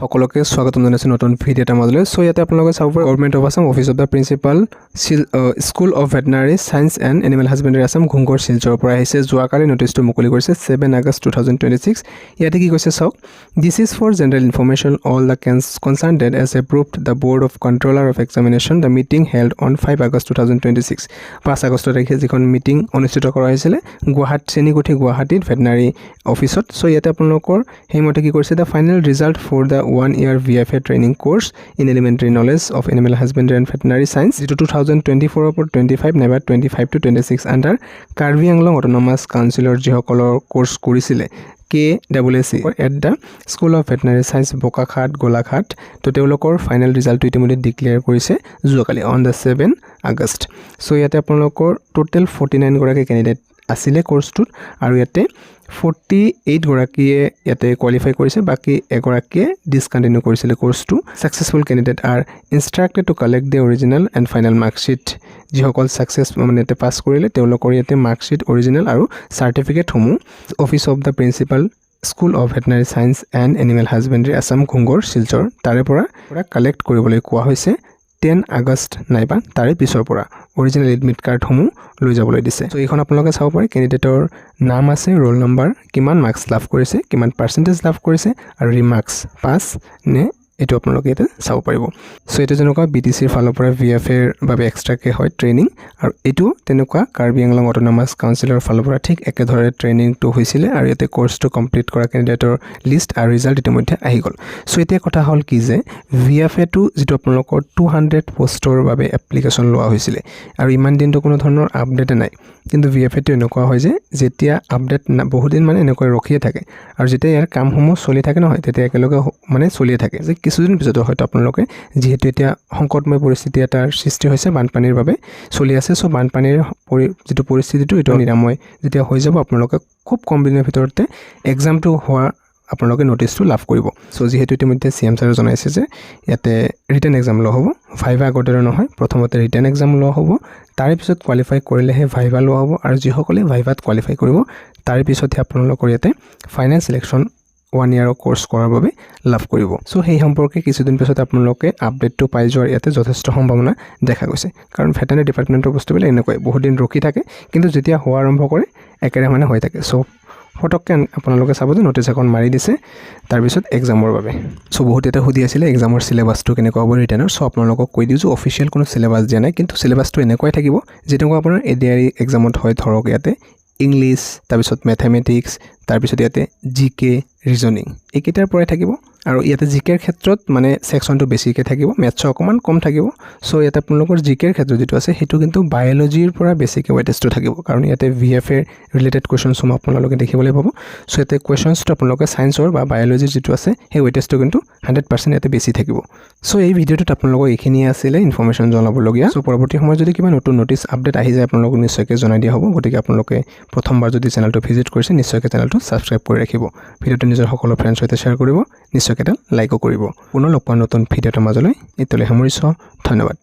সকলোকে স্বাগতম জনাইছো নতুন ভিডিও এটা মাজলৈ সো ইয়াতে আপোনালোকে চাব পাৰে government of Assam office of the principal school of veterinary science and animal husbandry Assam Ghungoor শিলচৰৰ পৰা আহিছে যোৱাকালি নটিছটো মুকলি কৰিছে 7 আগষ্ট 2026 ইয়াতে কি কৈছে চাওক this is for general information all the concerned as approved the board of controller of examination the meeting held on 5 August 2026 5 August তাৰিখে যিখন মিটিং অনুষ্ঠিত কৰা হৈছিল গুৱাহাটী চেনিগুঠি গুৱাহাটীত ভেটেনাৰী অফিচত সো ইয়াতে আপোনালোকৰ হেমতে কি কৰিছে the final result for the 1-year VFA training course in elementary knowledge of animal husbandry and veterinary science to 2024 or 25 never 25 to 26 under Karbi Anglong Autonomous Councilor Jihokolor course kurisile KWC at the School of Veterinary Science Bokakhat Golakhat to তেওঁলোকৰ final result ইতিমধ্যে declare কৰিছে যোৱাকালি on the 7 August so ইয়াতে আপোনালোকৰ total 49 গৰাকী candidate আছিলে কোৰ্সটোত আৰু ইয়াতে 48 গৰাকীয়ে ইয়াতে কোৱালিফাই কৰিছে বাকি এগৰাকীয়ে ডিসকন্টিনিউ কৰিছিল কোৰ্সটো successful candidate are instructed to collect the original and final marksheet যিসকল সাকসেস মানে পাস কৰিলে তেওঁলোকৰ ইয়াতে মাৰ্কশিট অৰিজিনাল আৰু সাৰ্টিফিকেট সমূহ office of the principal school of veterinary science and animal husbandry Assam Ghungoor Silchar তাৰে পৰা কালেক্ট কৰিবলৈ কোৱা হৈছে 10 আগষ্ট নাইবা তাৰে পিছৰ পৰা অৰিজিনাল এডমিট কাৰ্ড সমূহ লৈ যাবলৈ দিছে সো এইখন আপোনালোকে চাব পাৰে ক্যান্ডিডেটৰ নাম আছে ৰোল নম্বৰ কিমান মাৰ্কস লাভ কৰিছে কিমান পাৰ্সেন্টেজ লাভ কৰিছে আৰু ৰিমাৰ্কস পাস নে এটো আপোনালোকে এটা চাব পাৰিব সো এটো যেনেকুৱা বিটিসিৰ ফালৰ পৰা VFA ৰ বাবে এক্সট্ৰাকে হয় ট্ৰেইনিং আৰু এটো তেনেকুৱা কাৰ্বি আংলং অটোনমাস কাউন্সিলৰ ফালৰ পৰা ঠিক একেধৰে ট্ৰেইনিং তো হৈছিল আৰু ইয়াতে কোৰ্সটো কমপ্লিট কৰা ক্যান্ডিডেটৰ লিষ্ট আৰু ৰিজাল্ট ইতিমধ্যে আহি গল সো এতিয়া কথা হল কি যে VFA টো যেটো আপোনালোকৰ 200 পোষ্টৰ বাবে এপ্লিকেশন লোৱা হৈছিল আৰু ইমান দিনটো কোনো ধৰণৰ আপডেট নাই কিন্তু VFA টো এনেকুৱা হয় যে যেতিয়া আপডেট বহুত দিন মানে এনেকৈ ৰখিয়ে থাকে আৰু যেতিয়া ইয়াৰ কামসমূহ চলি থাকে নহয় তেতিয়া একেলগে মানে চলিয়ে থাকে যে কিছুদিন পিছত হয়তো আপোনালোকে যেহেতু এতিয়া সংকটময় পৰিস্থিতি এটাৰ সৃষ্টি হৈছে বানপানীৰ বাবে চলি আছে সো বানপানীৰ যেটো পৰিস্থিতিটো এটো নিৰাময় যেতিয়া হৈ যাব আপোনালোকে খুব কম দিনৰ ভিতৰতে এক্সামটো হোৱা আপোনালোকে নোটিছটো লাভ কৰিব সো যেহেতু ইতিমধ্যে CM ছাৰে জনাইছে যে ইয়াতে ৰিটেন এক্সাম ল হ'ব ভাইভা আগতেৰ নহয় প্ৰথমতে ৰিটেন এক্সাম ল হ'ব তাৰে পিছত কোৱালিফাই কৰিলেহে ভাইভা ল হ'ব আৰু যিসকলে ভাইভাত কোৱালিফাই কৰিব তাৰে পিছতহে আপোনালোকৰ ইয়াতে ফাইনেল সিলেকশন 1 year কোৰ্স কৰাৰ বাবে লাভ কৰিব সো সেই সম্পৰ্কে কিছুদিন পিছত আপোনালোকে আপডেটটো পাই যোৱাৰ ইয়াতে যথেষ্ট সম্ভাৱনা দেখা গৈছে কাৰণ ভেটেনাৰী ডিপাৰ্টমেণ্টৰ বস্তুবিলাক এনেকৈ বহুত দিন ৰখি থাকে কিন্তু যেতিয়া হোৱা আৰম্ভ কৰে একেৰে মানে হৈ থাকে সো ফটককে আপোনালোকে চাব যে নোটিছ এখন মাৰি দিছে তাৰ পিছত এক্সামৰ বাবে সো বহুত এটা সুধি আছিল এক্সামৰ সিলেবাসটো কেনেকুৱা হ'ব ৰিটেনৰ সো আপোনালোকক কৈ দিছো অফিচিয়েল কোনো সিলেবাস দিয়া নাই কিন্তু সিলেবাসটো এনেকৈ থাকিব যেনেকুৱা আপোনাৰ এডিআৰই এক্সামত হয় ধৰক ইয়াতে ইংলিশ তাৰ পিছত ম্যাথমেটিক্স তাৰ পিছত ইয়াতে জিকে ৰিজনিং একেটাৰ পৰাই থাকিব আৰু ইয়াতে জিকেৰ ক্ষেত্ৰত মানে সেকশনটো বেছিকৈ থাকিব ম্যাথছ অকমান কম থাকিব সো ইয়াতে আপোনালোকৰ জিকেৰ ক্ষেত্ৰত যেটো আছে হেতু কিন্তু বায়োলজিৰ পৰা বেছিকৈ ওয়েটেজটো থাকিব কাৰণ ইয়াতে VFA ৰিলেটেড কোৱেশ্চনছ সম আপোনালোকে দেখিবলৈ পাব সো ইয়াতে কোৱেশ্চনছটো আপোনালোকে সায়েন্সৰ বা বায়োলজিৰ যেটো আছে সেই ওয়েটেজটো কিন্তু 100% ইয়াতে বেছি থাকিব সো এই ভিডিওটোত আপোনালোকক এইখিনি আছিল ইনফৰমেশন জনাবলগীয়া সো পৰৱৰ্তী সময়ত যদি কিবা নতুন নোটিছ আপডেট আহি যায় আপোনালোকক নিশ্চয়কৈ জনাই দিয়া হ'ব গতিকে আপোনালোকে প্ৰথমবাৰ যদি চেনেলটো ভিজিট কৰিছে নিশ্চয়কৈ চেনেলটো সাবস্ক্ৰাইব কৰি ৰাখিব ভিডিওটো নিজৰ সকলো ফ্ৰেণ্ডৰ সৈতে শ্বেয়াৰ কৰিব নিশ্চয়কৈ লাইকো কৰিব পুনৰ লগ পোৱা নতুন ভিডিওৰ মাজলৈ এতলৈ সামৰিছো ধন্যবাদ